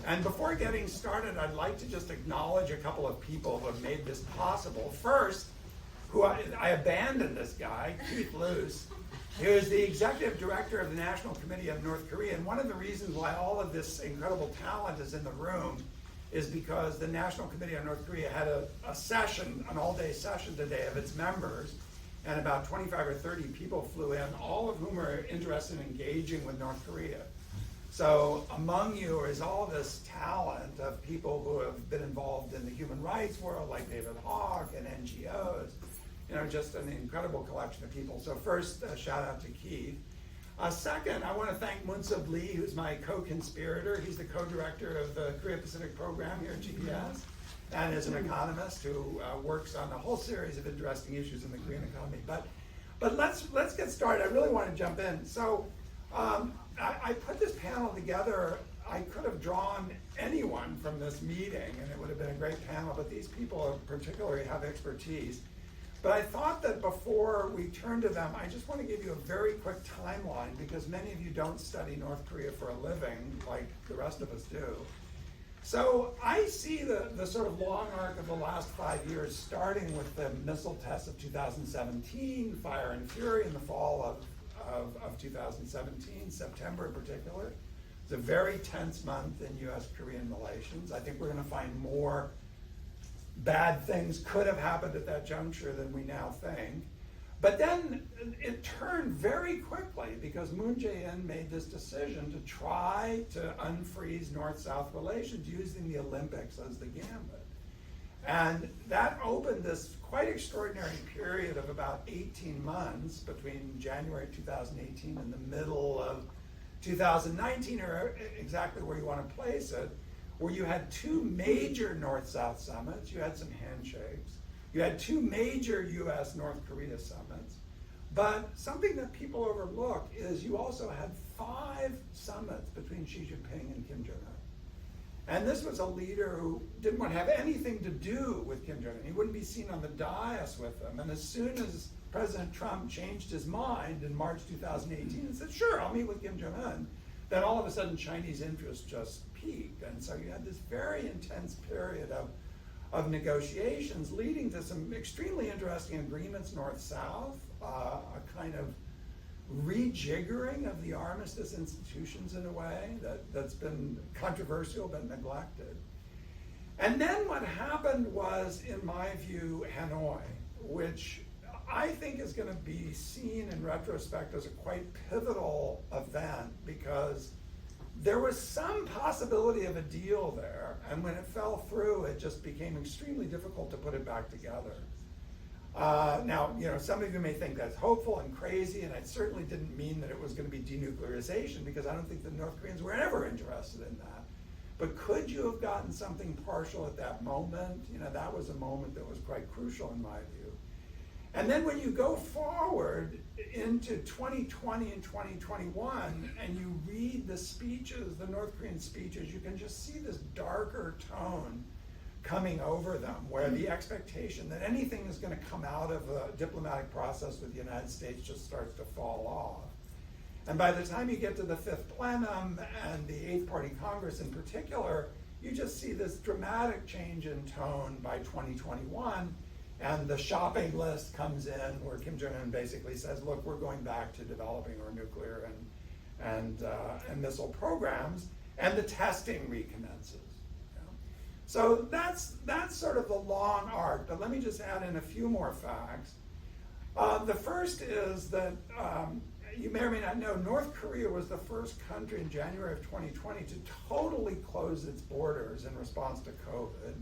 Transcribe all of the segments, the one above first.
And before getting started, I'd like to just acknowledge a couple of people who have made this possible. First, I abandoned this guy, Keith Luce, who is the executive director of the National Committee of North Korea. And one of the reasons why all of this incredible talent is in the room is because the National Committee on North Korea had a session, an all-day session today of its members, and about 25 or 30 people flew in, all of whom are interested in engaging with North Korea. So among you is all this talent of people who have been involved in the human rights world, like David Hawk and NGOs, just an incredible collection of people. So first, shout out to Keith. Second, I want to thank Munsub Lee, who's my co-conspirator. He's the co-director of the Korea Pacific program here at GPS, and is an economist who works on a whole series of interesting issues in the Korean economy. But let's get started. I really want to jump in. So I put this panel together. I could have drawn anyone from this meeting, and it would have been a great panel, but these people particularly have expertise. But I thought that before we turn to them, I just want to give you a very quick timeline, because many of you don't study North Korea for a living like the rest of us do. So I see the sort of long arc of the last 5 years, starting with the missile test of 2017, Fire and Fury in the fall of 2017, September in particular. It's a very tense month in U.S.-Korean relations. I think we're going to find more bad things could have happened at that juncture than we now think. But then it turned very quickly, because Moon Jae-in made this decision to try to unfreeze North-South relations using the Olympics as the gambit. And that opened this quite extraordinary period of about 18 months between January 2018 and the middle of 2019, or exactly where you want to place it, where you had two major North-South summits, you had some handshakes, you had two major U.S.-North Korea summits, but something that people overlook is you also had 5 summits between Xi Jinping and Kim Jong-un. And this was a leader who didn't want to have anything to do with Kim Jong-un. He wouldn't be seen on the dais with them. And as soon as President Trump changed his mind in March 2018 and said, sure, I'll meet with Kim Jong-un, then all of a sudden Chinese interest just peaked. And so you had this very intense period of negotiations leading to some extremely interesting agreements north-south, a kind of rejiggering of the armistice institutions in a way that's been controversial but neglected. And then what happened was, in my view, Hanoi, which I think is going to be seen in retrospect as a quite pivotal event, because there was some possibility of a deal there, and when it fell through, it just became extremely difficult to put it back together. Now, some of you may think that's hopeful and crazy, and I certainly didn't mean that it was going to be denuclearization, because I don't think the North Koreans were ever interested in that. But could you have gotten something partial at that moment? That was a moment that was quite crucial in my view. And then when you go forward into 2020 and 2021, and you read the speeches, the North Korean speeches, you can just see this darker tone coming over them, where the expectation that anything is going to come out of a diplomatic process with the United States just starts to fall off. And by the time you get to the 5th plenum and the 8th Party Congress in particular, you just see this dramatic change in tone by 2021. And the shopping list comes in where Kim Jong-un basically says, look, we're going back to developing our nuclear and missile programs, and the testing recommences. So that's sort of the long arc, but let me just add in a few more facts. The first is that you may or may not know, North Korea was the first country in January of 2020 to totally close its borders in response to COVID.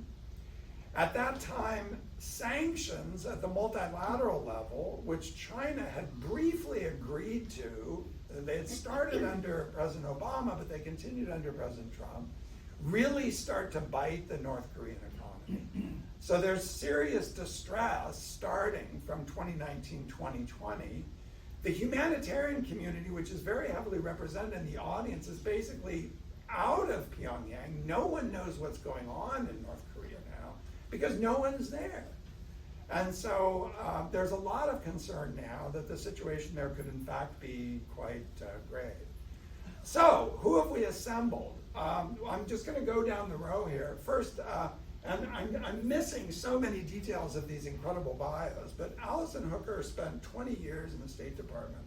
At that time, sanctions at the multilateral level, which China had briefly agreed to, they had started under President Obama, but they continued under President Trump, really start to bite the North Korean economy. So there's serious distress starting from 2019-2020. The humanitarian community, which is very heavily represented in the audience, is basically out of Pyongyang. No one knows what's going on in North Korea now, because no one's there. And so there's a lot of concern now that the situation there could in fact be quite grave. So who have we assembled? I'm just going to go down the row here. First, and I'm missing so many details of these incredible bios, but Allison Hooker spent 20 years in the State Department.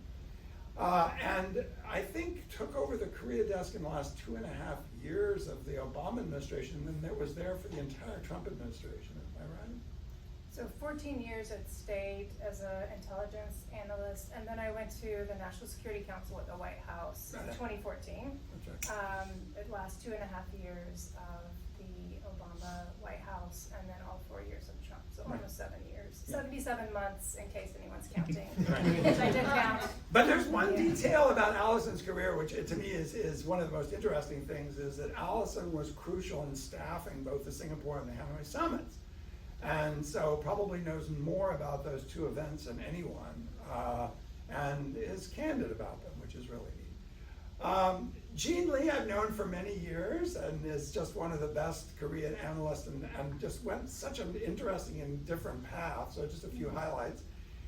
And I think took over the Korea desk in the last 2.5 years of the Obama administration, and then was there for the entire Trump administration. Am I right? So 14 years at State as an intelligence analyst, and then I went to the National Security Council at the White House in 2014. That's right. It last 2.5 years of the Obama White House, and then all 4 years of Trump, so almost 7 years. Yeah. 77 months, in case anyone's counting. Which I did count. But there's one detail about Allison's career, which to me is one of the most interesting things, is that Allison was crucial in staffing both the Singapore and the Hanoi summits. And so probably knows more about those two events than anyone, and is candid about them, which is really neat. Jean Lee I've known for many years and is just one of the best Korean analysts, and just went such an interesting and different path. So just a few highlights.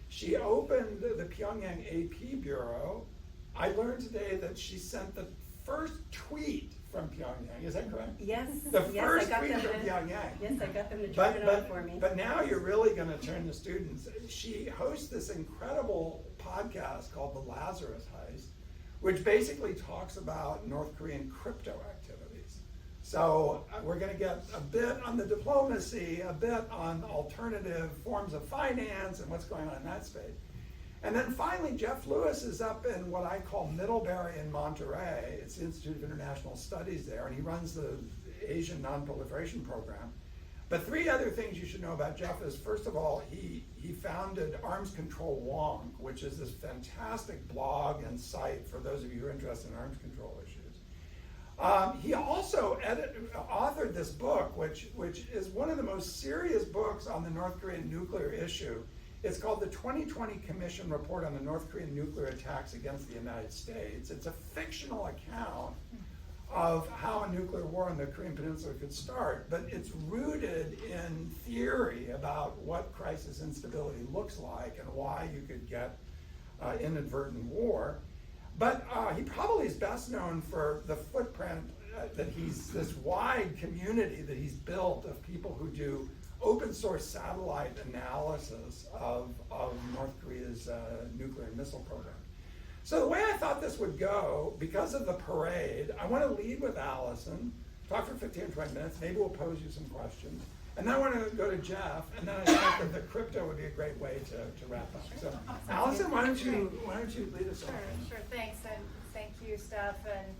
She opened the Pyongyang AP Bureau. I learned today that she sent the first tweet from Pyongyang. Is that correct? Yes. The first tweet from Pyongyang. Yes, I got them to turn it on for me. But now you're really going to turn to students. She hosts this incredible podcast called The Lazarus Heist, which basically talks about North Korean crypto activities. So we're going to get a bit on the diplomacy, a bit on alternative forms of finance and what's going on in that space. And then finally, Jeff Lewis is up in what I call Middlebury in Monterey. It's the Institute of International Studies there, and he runs the Asian Nonproliferation program. But 3 other things you should know about Jeff is, first of all, he founded Arms Control Wonk, which is this fantastic blog and site for those of you who are interested in arms control issues. He also authored this book, which is one of the most serious books on the North Korean nuclear issue. It's called the 2020 Commission Report on the North Korean Nuclear Attacks Against the United States. It's a fictional account of how a nuclear war on the Korean Peninsula could start, but it's rooted in theory about what crisis instability looks like and why you could get inadvertent war. But he probably is best known for the footprint that this wide community that he's built of people who do open source satellite analysis of North Korea's nuclear and missile program. So the way I thought this would go, because of the parade, I want to lead with Allison, talk for 15 or 20 minutes, maybe we'll pose you some questions, and then I want to go to Jeff, and then I think that the crypto would be a great way to wrap up. So Allison, why don't you lead us off? Sure, thanks, and thank you, Steph, and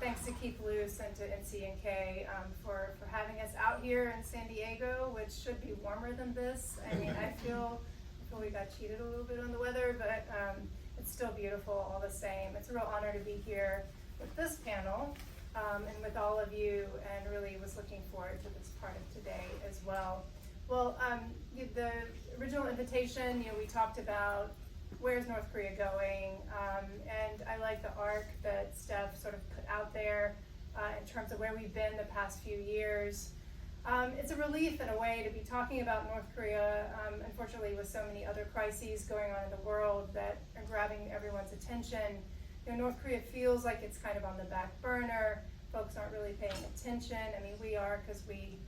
thanks to Keith Luce and to NCNK for having us out here in San Diego, which should be warmer than this. I mean, I feel we got cheated a little bit on the weather, but it's still beautiful all the same. It's a real honor to be here with this panel and with all of you, and really was looking forward to this part of today as well. Well, the original invitation, we talked about where's North Korea going, and I like the arc that Steph sort of put out there in terms of where we've been the past few years. It's a relief in a way to be talking about North Korea, unfortunately with so many other crises going on in the world that are grabbing everyone's attention. North Korea feels like it's kind of on the back burner. Folks aren't really paying attention. I mean, we are, because we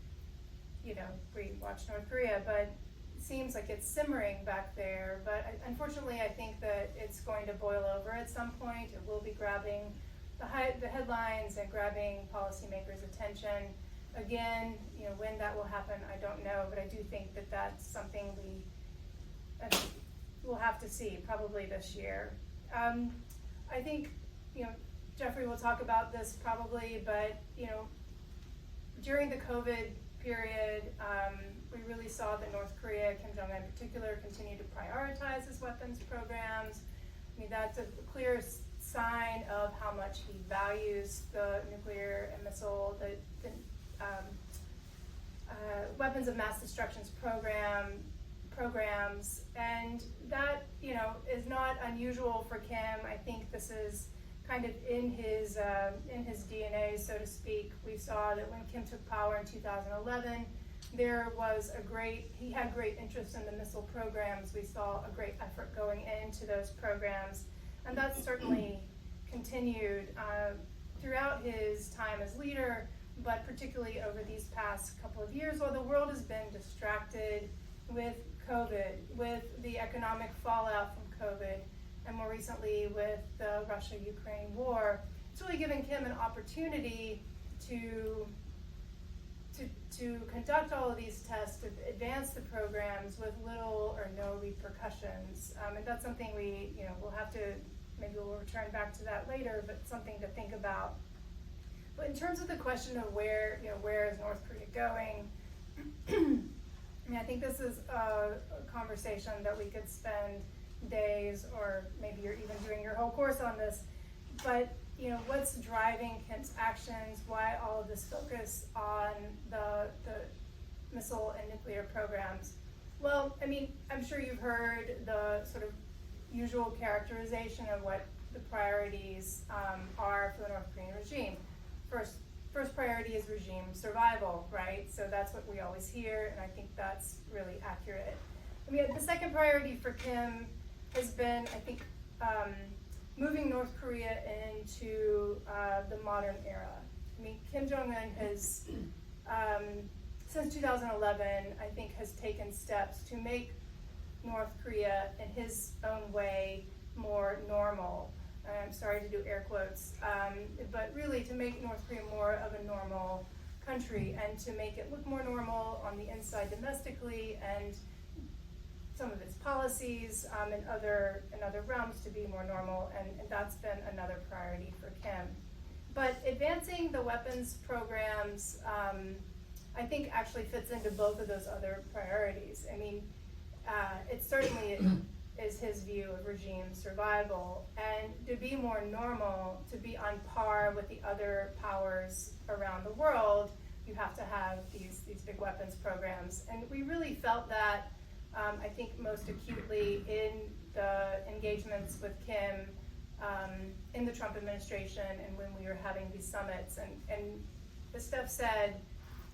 watch North Korea, but it seems like it's simmering back there. But unfortunately, I think that it's going to boil over at some point. It will be grabbing the headlines and grabbing policymakers' attention. Again, when that will happen, I don't know, but I do think that that's something we'll have to see probably this year. I think, Jeffrey will talk about this probably, but, during the COVID period, we really saw that North Korea, Kim Jong-un in particular, continue to prioritize his weapons programs. I mean, that's a clear sign of how much he values the nuclear and missile, the weapons of mass destruction programs, and that is not unusual for Kim. I think this is kind of in his DNA, so to speak. We saw that when Kim took power in 2011, he had great interest in the missile programs. We saw a great effort going into those programs, and that's certainly continued. throughout his time as leader, but particularly over these past couple of years, while the world has been distracted with COVID, with the economic fallout from COVID, and more recently with the Russia-Ukraine war, it's really given Kim an opportunity to conduct all of these tests, to advance the programs with little or no repercussions. And that's something we'll have to, maybe we'll return back to that later, but something to think about. But in terms of the question of where is North Korea going, I mean, I think this is a conversation that we could spend days, or maybe you're even doing your whole course on this. But what's driving Kim's actions? Why all of this focus on the missile and nuclear programs? Well, I mean, I'm sure you've heard the sort of usual characterization of what the priorities are for the North Korean regime. First priority is regime survival, right? So that's what we always hear, and I think that's really accurate. I mean, the second priority for Kim has been, I think, moving North Korea into the modern era. I mean, Kim Jong-un has, since 2011, I think, has taken steps to make North Korea, in his own way, more normal. I'm sorry to do air quotes, but really to make North Korea more of a normal country and to make it look more normal on the inside domestically, and some of its policies in other realms to be more normal, and that's been another priority for Kim. But advancing the weapons programs, I think, actually fits into both of those other priorities. I mean, it certainly is his view of regime survival, and to be more normal, to be on par with the other powers around the world, you have to have these big weapons programs. And we really felt that, I think, most acutely in the engagements with Kim in the Trump administration and when we were having these summits. And as Steph said,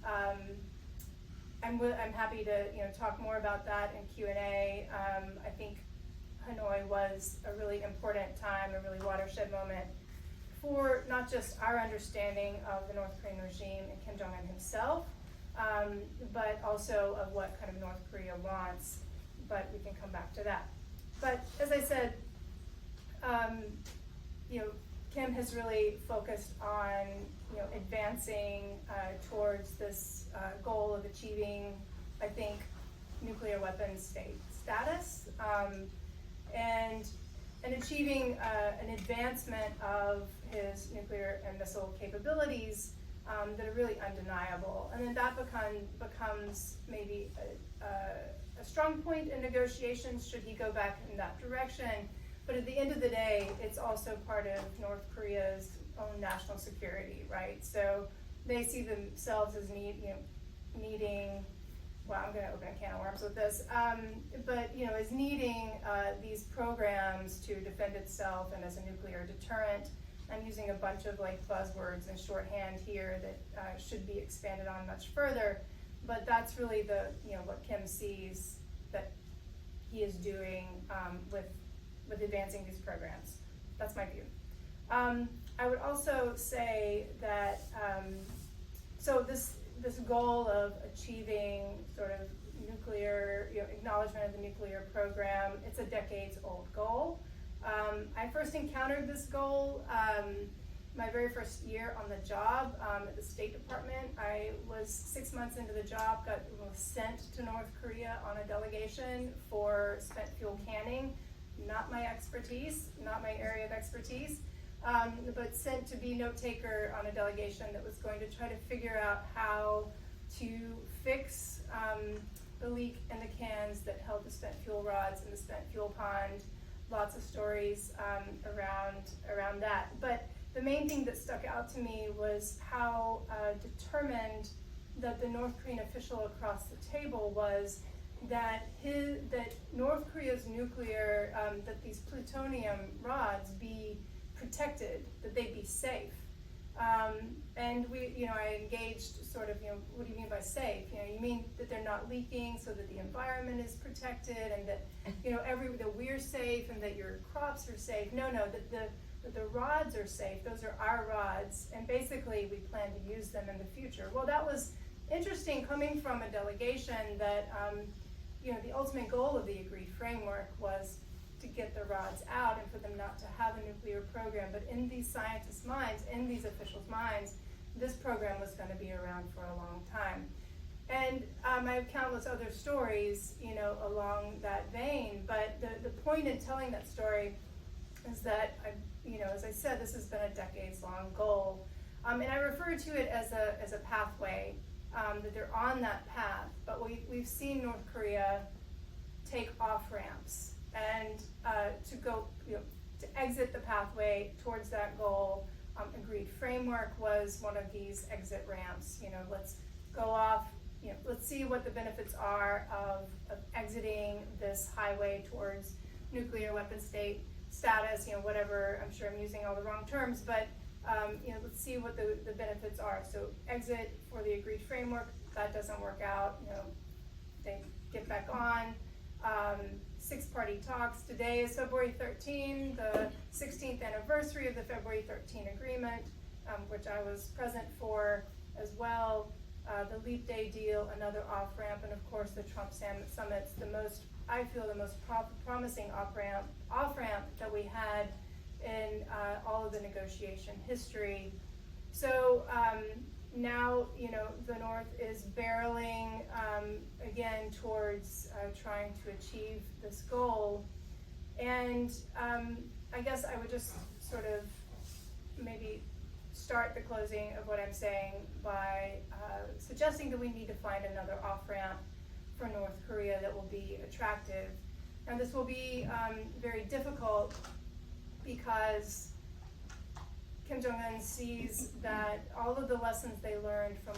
I'm happy to talk more about that in Q&A. I think Hanoi was a really important time, a really watershed moment for not just our understanding of the North Korean regime and Kim Jong-un himself, but also of what kind of North Korea wants. But we can come back to that. But as I said, Kim has really focused on advancing towards this goal of achieving, I think, nuclear weapons state status, and achieving an advancement of his nuclear and missile capabilities that are really undeniable. And then that becomes maybe a strong point in negotiations should he go back in that direction. But at the end of the day, it's also part of North Korea's own national security, right? So they see themselves as needing, well, I'm going to open a can of worms with this, but as needing these programs to defend itself and as a nuclear deterrent. I'm using a bunch of buzzwords and shorthand here that should be expanded on much further, but that's really what Kim sees that he is doing with advancing these programs. That's my view. I would also say that so this goal of achieving sort of nuclear, acknowledgement of the nuclear program, it's a decades-old goal. I first encountered this goal my very first year on the job at the State Department. I was 6 months into the job, was sent to North Korea on a delegation for spent fuel canning. Not my expertise, not my area of expertise, but sent to be note taker on a delegation that was going to try to figure out how to fix the leak in the cans that held the spent fuel rods in the spent fuel pond. Lots of stories around that. But the main thing that stuck out to me was how determined that the North Korean official across the table was that North Korea's nuclear, that these plutonium rods be protected, that they be safe. And I engaged sort of, what do you mean by safe? You mean that they're not leaking so that the environment is protected and that, that we're safe and that your crops are safe. No, that the but the rods are safe. Those are our rods, and basically we plan to use them in the future. Well, that was interesting coming from a delegation that, the ultimate goal of the agreed framework was to get the rods out and for them not to have a nuclear program. But in these scientists' minds, in these officials' minds, this program was going to be around for a long time. And I have countless other stories, along that vein. But the point in telling that story is that, as I said, this has been a decades-long goal. And I refer to it as a pathway, that they're on that path. But we've seen North Korea take off-ramps and to go, to exit the pathway towards that goal. Agreed framework was one of these exit ramps. Let's go off. Let's see what the benefits are of exiting this highway towards nuclear weapon status, whatever. I'm sure I'm using all the wrong terms, but let's see what the benefits are. So exit for the agreed framework, that doesn't work out. They get back on. Six-party talks. Today is February 13, the 16th anniversary of the February 13 agreement, which I was present for as well. The Leap Day deal, another off-ramp, and of course the Trump summit's the most promising off-ramp that we had in all of the negotiation history. So now, the North is barreling again towards trying to achieve this goal. And I guess I would just sort of maybe start the closing of what I'm saying by suggesting that we need to find another off-ramp for North Korea that will be attractive. And this will be very difficult because Kim Jong-un sees that all of the lessons they learned from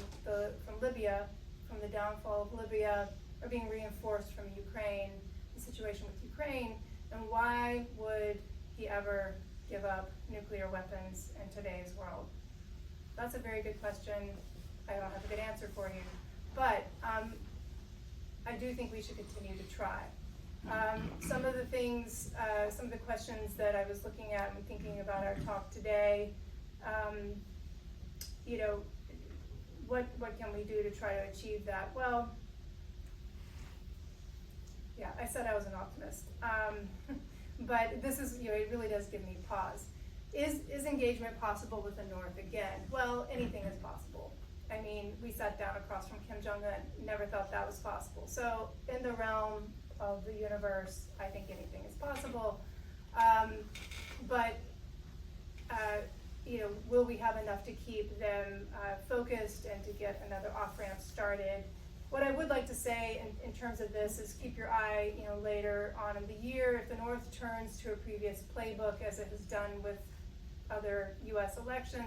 Libya, from the downfall of Libya, are being reinforced from Ukraine, the situation with Ukraine, and why would he ever give up nuclear weapons in today's world? That's a very good question. I don't have a good answer for you, but I do think we should continue to try. Some of the things, some of the questions that I was looking at and thinking about our talk today, what can we do to try to achieve that? Well, yeah, I said I was an optimist, but this is, it really does give me pause. Is engagement possible with the North again? Well, anything is possible. I mean, we sat down across from Kim Jong-un, never thought that was possible. So in the realm of the universe, I think anything is possible. But will we have enough to keep them focused and to get another off-ramp started? What I would like to say in terms of this is keep your eye, later on in the year. If the North turns to a previous playbook, as it has done with other U.S. election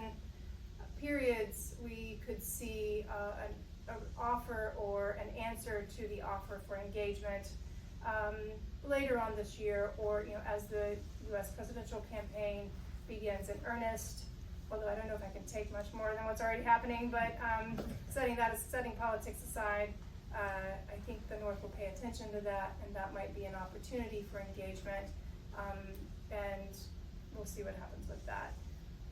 periods, we could see an offer or an answer to the offer for engagement later on this year, or as the U.S. presidential campaign begins in earnest. Although I don't know if I can take much more than what's already happening, but setting politics aside, I think the North will pay attention to that, and that might be an opportunity for engagement, and we'll see what happens with that.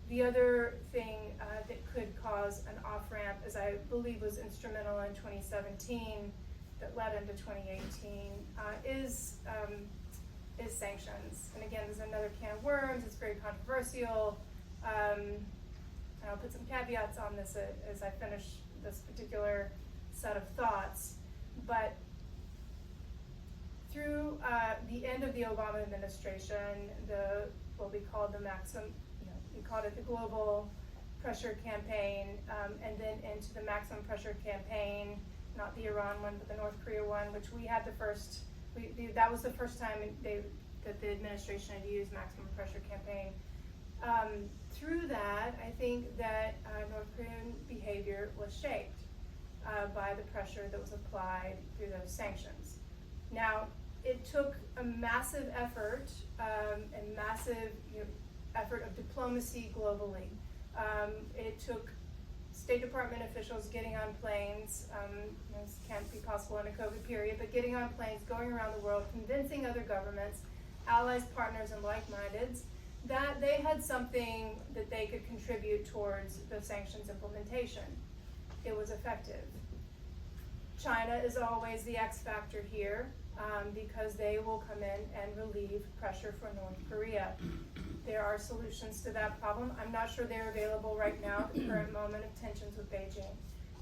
The other thing that could cause an off-ramp, as I believe was instrumental in 2017, that led into 2018, is sanctions. And again, there's another can of worms. It's very controversial. And I'll put some caveats on this as I finish this particular set of thoughts. But through the end of the Obama administration, what we called the maximum, we called it the global pressure campaign, and then into the maximum pressure campaign, not the Iran one, but the North Korea one, which we had that was the first time that the administration had used maximum pressure campaign. Through that, I think that North Korean behavior was shaped by the pressure that was applied through those sanctions. Now, it took a massive effort, and massive effort of diplomacy globally. It took State Department officials getting on planes, this can't be possible in a COVID period, but getting on planes, going around the world, convincing other governments, allies, partners, and like-mindeds that they had something that they could contribute towards the sanctions implementation. It was effective. China is always the X factor here, because they will come in and relieve pressure for North Korea. There are solutions to that problem. I'm not sure they're available right now at the current moment of tensions with Beijing,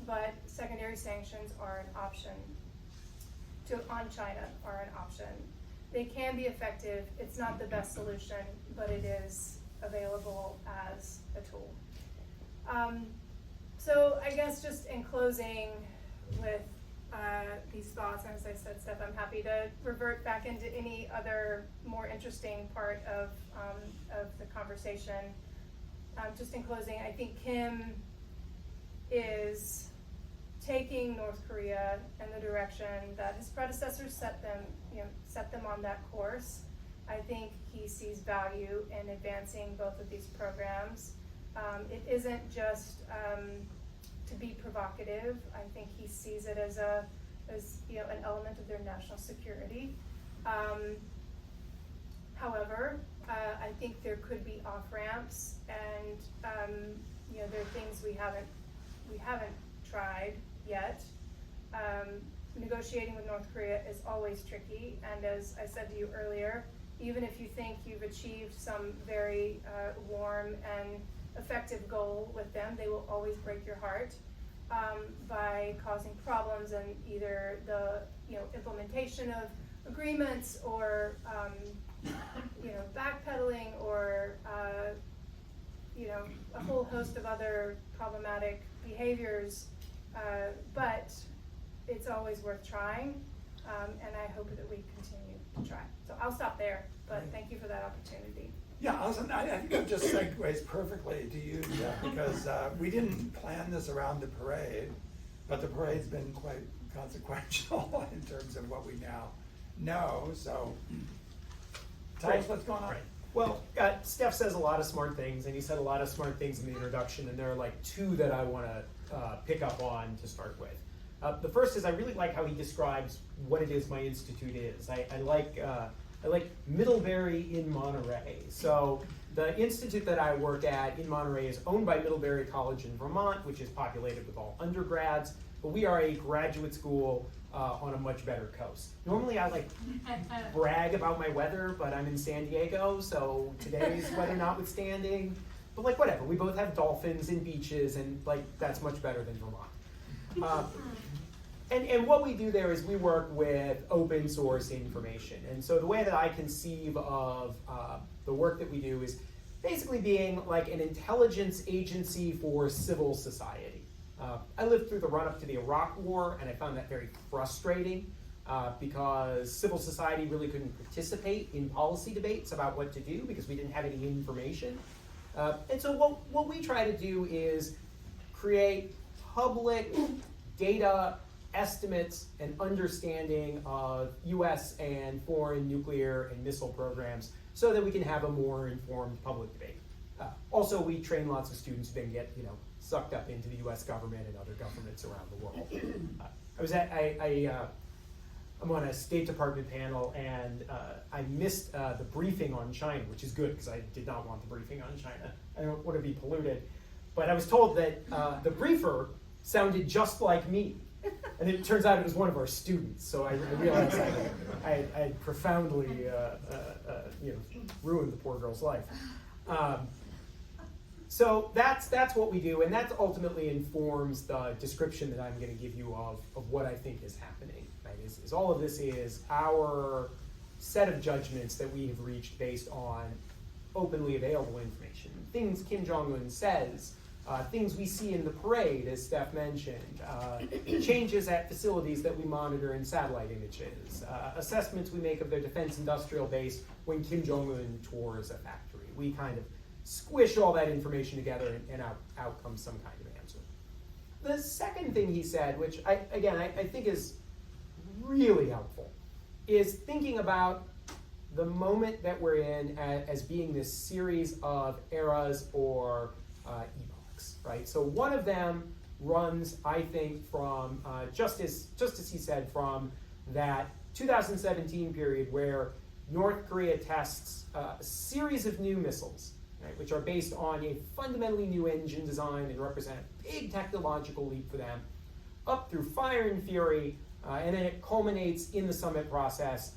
but secondary sanctions are an option on China are an option. They can be effective. It's not the best solution, but it is available as a tool. So I guess just in closing with these thoughts, and as I said, Steph, I'm happy to revert back into any other more interesting part of the conversation. Just in closing, I think Kim is taking North Korea in the direction that his predecessors set them on that course. I think he sees value in advancing both of these programs. It isn't just to be provocative. I think he sees it as an element of their national security. However, I think there could be off ramps, and there are things we haven't tried yet. Negotiating with North Korea is always tricky, and as I said to you earlier, even if you think you've achieved some very warm and effective goal with them, they will always break your heart by causing problems in either the implementation of agreements or backpedaling or a whole host of other problematic behaviors. But it's always worth trying, and I hope that we continue to try. So I'll stop there, but thank you for that opportunity. Yeah, Allison, I think that just segues perfectly to you, Jeff, because we didn't plan this around the parade, but the parade's been quite consequential in terms of what we now know. So tell us what's going on. Right. Well, Steph says a lot of smart things, and he said a lot of smart things in the introduction, and there are like two that I want to pick up on to start with. The first is I really like how he describes what it is my institute is. I like Middlebury in Monterey. So the institute that I work at in Monterey is owned by Middlebury College in Vermont, which is populated with all undergrads, but we are a graduate school on a much better coast. Normally I brag about my weather, but I'm in San Diego, so today's weather notwithstanding, but whatever, we both have dolphins and beaches, and that's much better than Vermont. And what we do there is we work with open source information. And so the way that I conceive of the work that we do is basically being like an intelligence agency for civil society. I lived through the run-up to the Iraq War, and I found that very frustrating because civil society really couldn't participate in policy debates about what to do because we didn't have any information. And so what we try to do is create public data estimates and understanding of U.S. and foreign nuclear and missile programs so that we can have a more informed public debate. Also, we train lots of students who then get sucked up into the U.S. government and other governments around the world. I'm on a State Department panel, and I missed the briefing on China, which is good because I did not want the briefing on China. I don't want to be polluted. But I was told that the briefer sounded just like me. And it turns out it was one of our students, so I realized I had profoundly ruined the poor girl's life. So that's what we do, and that ultimately informs the description that I'm going to give you of what I think is happening. Right? Is all of this is our set of judgments that we have reached based on openly available information. Things Kim Jong-un says, things we see in the parade, as Steph mentioned, changes at facilities that we monitor in satellite images, assessments we make of their defense industrial base when Kim Jong-un tours a factory. We kind of squish all that information together and out comes some kind of answer. The second thing he said, which I think is really helpful, is thinking about the moment that we're in as being this series of eras or epochs, right? So one of them runs, I think, from, just as he said, from that 2017 period where North Korea tests a series of new missiles, right, which are based on a fundamentally new engine design and represent a big technological leap for them, up through fire and fury, and then it culminates in the summit process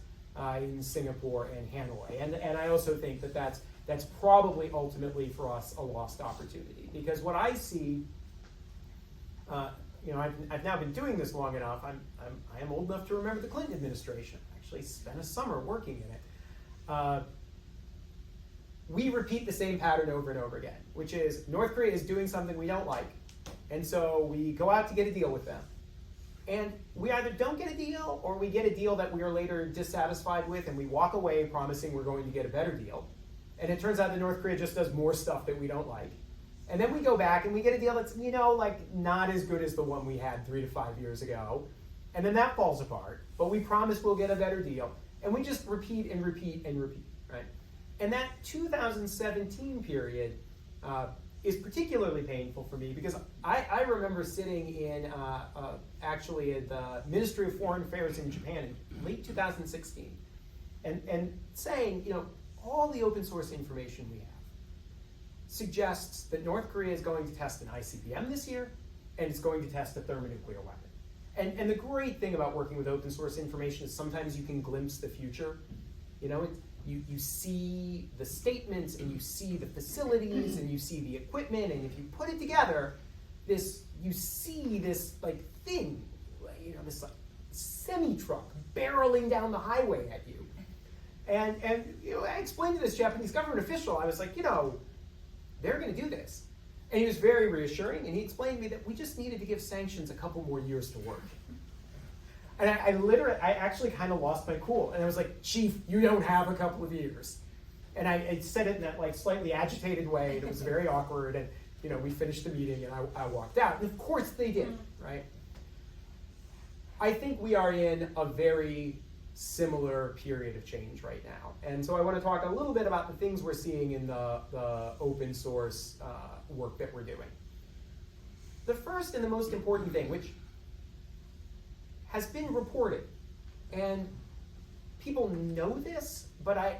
in Singapore and Hanoi. And I also think that that's probably ultimately for us a lost opportunity, because what I see, I've now been doing this long enough. I am old enough to remember the Clinton administration. I actually spent a summer working in it. We repeat the same pattern over and over again, which is North Korea is doing something we don't like, and so we go out to get a deal with them. And we either don't get a deal, or we get a deal that we are later dissatisfied with, and we walk away promising we're going to get a better deal. And it turns out that North Korea just does more stuff that we don't like. And then we go back and we get a deal that's, not as good as the one we had 3 to 5 years ago. And then that falls apart, but we promise we'll get a better deal. And we just repeat and repeat and repeat, right? And that 2017 period is particularly painful for me, because I remember sitting in, actually at the Ministry of Foreign Affairs in Japan in late 2016 and saying, all the open source information we have suggests that North Korea is going to test an ICBM this year, and it's going to test a thermonuclear weapon. And the great thing about working with open source information is sometimes you can glimpse the future. You see the statements, and you see the facilities, and you see the equipment, and if you put it together, you see this thing, this semi-truck barreling down the highway at you. And I explained to this Japanese government official, I was like, they're going to do this. And he was very reassuring, and he explained to me that we just needed to give sanctions a couple more years to work. And I actually kind of lost my cool. And I was like, Chief, you don't have a couple of years. And I said it in that slightly agitated way, and it was very awkward. And we finished the meeting, and I walked out. And of course they did, right? I think we are in a very similar period of change right now. And so I want to talk a little bit about the things we're seeing in the open source work that we're doing. The first and the most important thing, which has been reported, and people know this, but I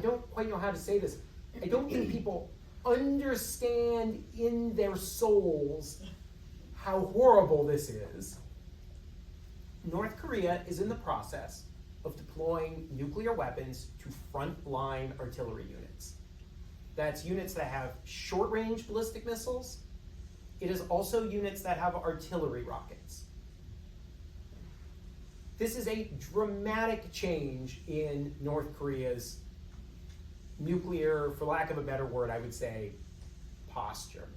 don't quite know how to say this. I don't think people understand in their souls how horrible this is. North Korea is in the process of deploying nuclear weapons to frontline artillery units. That's units that have short-range ballistic missiles. It is also units that have artillery rockets. This is a dramatic change in North Korea's nuclear, for lack of a better word, I would say, posture.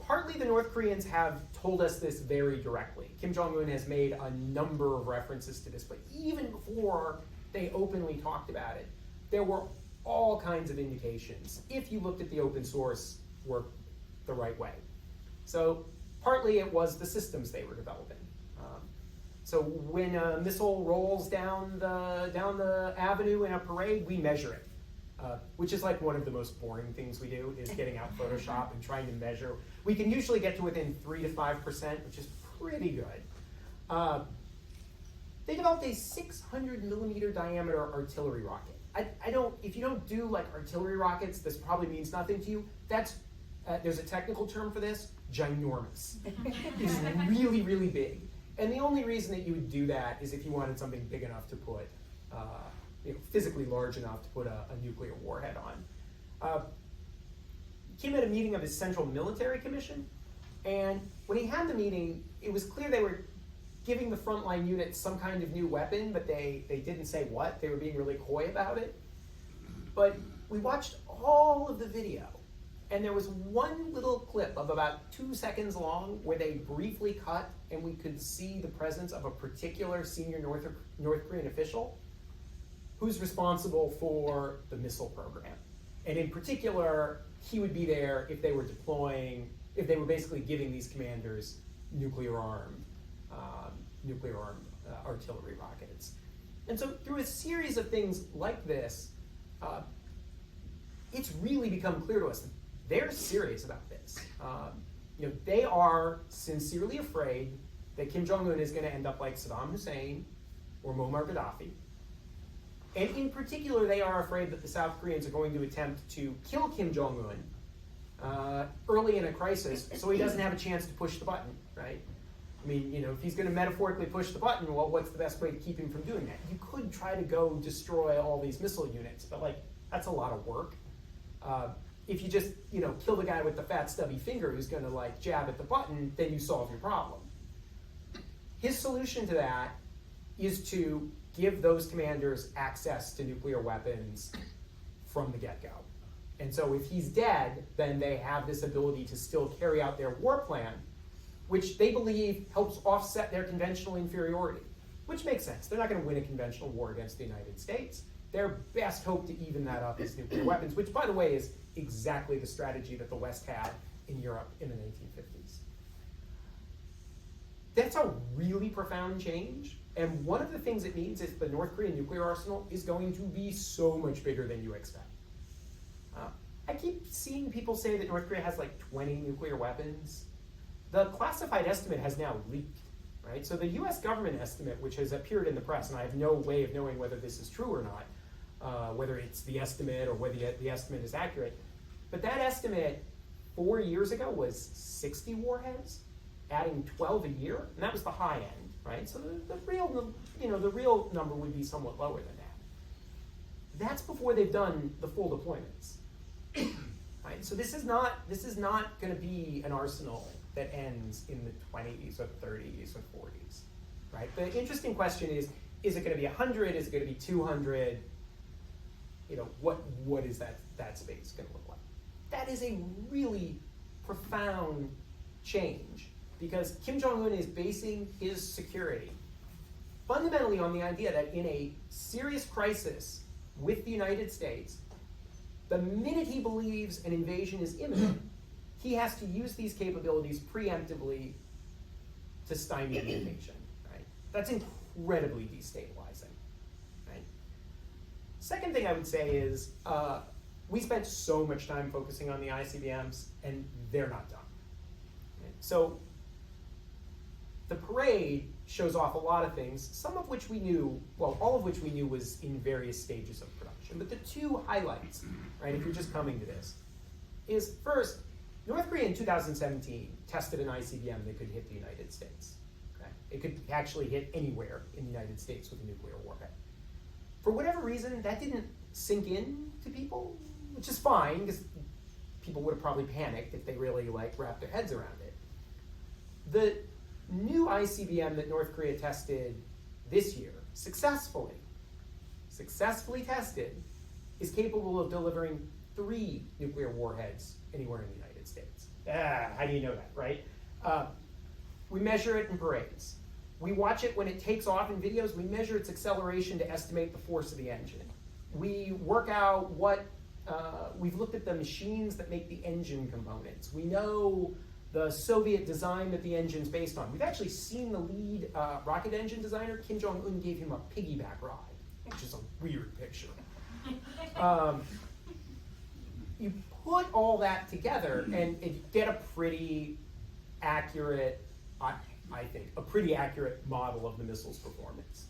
Partly the North Koreans have told us this very directly. Kim Jong-un has made a number of references to this, but even before they openly talked about it, there were all kinds of indications if you looked at the open source work the right way. So partly it was the systems they were developing. So when a missile rolls down the avenue in a parade, we measure it. Which is one of the most boring things we do, is getting out Photoshop and trying to measure. We can usually get to within 3 to 5%, which is pretty good. They developed a 600 millimeter diameter artillery rocket. If you don't do artillery rockets, this probably means nothing to you. There's a technical term for this, ginormous. It's really, really big. And the only reason that you would do that is if you wanted something big enough to put, physically large enough to put a nuclear warhead on. Kim had a meeting of his Central Military Commission, and when he had the meeting, it was clear they were giving the frontline units some kind of new weapon, but they didn't say what. They were being really coy about it. But we watched all of the video, and there was one little clip of about 2 seconds long where they briefly cut, and we could see the presence of a particular senior North Korean official who's responsible for the missile program. And in particular, he would be there if they were basically giving these commanders nuclear-armed artillery rockets. And so through a series of things like this, it's really become clear to us that they're serious about this. They are sincerely afraid that Kim Jong-un is going to end up like Saddam Hussein or Muammar Gaddafi. And in particular, they are afraid that the South Koreans are going to attempt to kill Kim Jong-un early in a crisis so he doesn't have a chance to push the button, right? I mean, if he's going to metaphorically push the button, well, what's the best way to keep him from doing that? You could try to go destroy all these missile units, but that's a lot of work. If you just, kill the guy with the fat stubby finger who's going to jab at the button, then you solve your problem. His solution to that is to give those commanders access to nuclear weapons from the get-go. And so if he's dead, then they have this ability to still carry out their war plan, which they believe helps offset their conventional inferiority, which makes sense. They're not going to win a conventional war against the United States. Their best hope to even that up is nuclear weapons, which, by the way, is exactly the strategy that the West had in Europe in the 1950s. That's a really profound change. And one of the things it means is the North Korean nuclear arsenal is going to be so much bigger than you expect. I keep seeing people say that North Korea has 20 nuclear weapons. The classified estimate has now leaked, right? So the U.S. government estimate, which has appeared in the press, and I have no way of knowing whether this is true or not, whether it's the estimate or whether the estimate is accurate, but that estimate 4 years ago was 60 warheads, adding 12 a year, and that was the high end, right? So the real number would be somewhat lower than that. That's before they've done the full deployments. Right? So this is not going to be an arsenal that ends in the 20s or 30s or 40s, right? The interesting question is it going to be 100? Is it going to be 200? What is that space going to look like? That is a really profound change because Kim Jong-un is basing his security fundamentally on the idea that in a serious crisis with the United States, the minute he believes an invasion is imminent, he has to use these capabilities preemptively to stymie the invasion. Right? That's incredibly destabilizing. Right? Second thing I would say is we spent so much time focusing on the ICBMs, and they're not done. Right? So the parade shows off a lot of things, some of which we knew, well, all of which we knew was in various stages of production. But the two highlights, right, if you're just coming to this, is first, North Korea in 2017 tested an ICBM that could hit the United States. Okay? It could actually hit anywhere in the United States with a nuclear warhead. For whatever reason, that didn't sink in to people, which is fine, because people would have probably panicked if they really wrapped their heads around it. The new ICBM that North Korea tested this year, successfully tested, is capable of delivering 3 nuclear warheads anywhere in the United States. How do you know that, right? We measure it in parades. We watch it when it takes off in videos. We measure its acceleration to estimate the force of the engine. We work out we've looked at the machines that make the engine components. We know the Soviet design that the engine's based on. We've actually seen the lead rocket engine designer. Kim Jong-un gave him a piggyback ride, which is a weird picture. You put all that together and you get a pretty accurate, I think, a pretty accurate model of the missile's performance.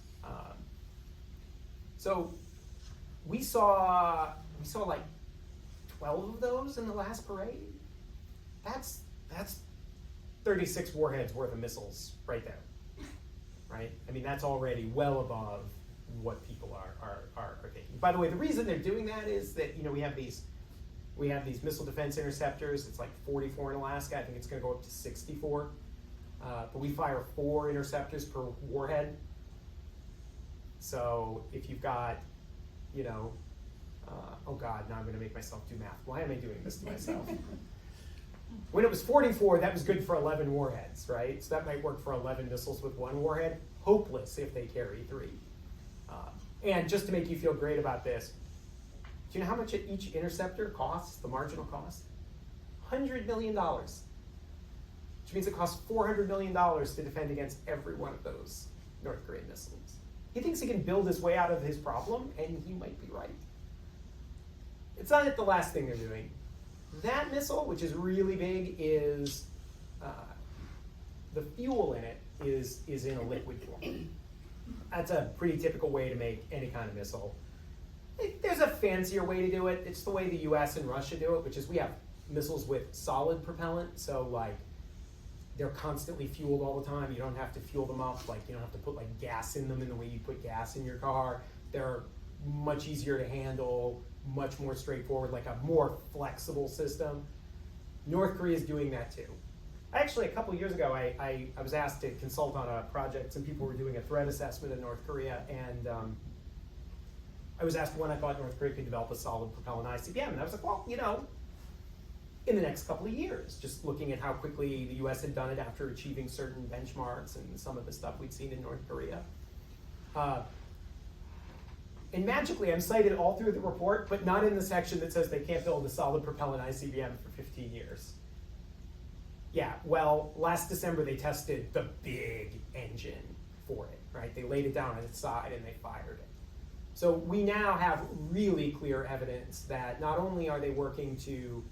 So we saw 12 of those in the last parade. That's 36 warheads worth of missiles right there, right? I mean, that's already well above what people are taking. By the way, the reason they're doing that is that we have these missile defense interceptors. It's 44 in Alaska. I think it's going to go up to 64. But we fire 4 interceptors per warhead. So if you've got, oh God, now I'm going to make myself do math. Why am I doing this to myself? When it was 44, that was good for 11 warheads, right? So that might work for 11 missiles with 1 warhead. Hopeless if they carry 3. And just to make you feel great about this, do you know how much each interceptor costs, the marginal cost? $100 million. Which means it costs $400 million to defend against every one of those North Korean missiles. He thinks he can build his way out of his problem, and he might be right. It's not the last thing they're doing. That missile, which is really big, is the fuel in it is in a liquid form. That's a pretty typical way to make any kind of missile. There's a fancier way to do it. It's the way the US and Russia do it, which is we have missiles with solid propellant, so like they're constantly fueled all the time. You don't have to fuel them up, like you don't have to put like gas in them in the way you put gas in your car. They're much easier to handle, much more straightforward, like a more flexible system. North Korea is doing that too. Actually, a couple years ago, I was asked to consult on a project. Some people were doing a threat assessment in North Korea, and I was asked when I thought North Korea could develop a solid propellant ICBM, and I was like, well, in the next couple of years, just looking at how quickly the US had done it after achieving certain benchmarks and some of the stuff we'd seen in North Korea. And magically, I'm cited all through the report, but not in the section that says they can't build a solid propellant ICBM for 15 years. Yeah, well, last December they tested the big engine for it, right? They laid it down on its side and they fired it. So we now have really clear evidence that not only are they working to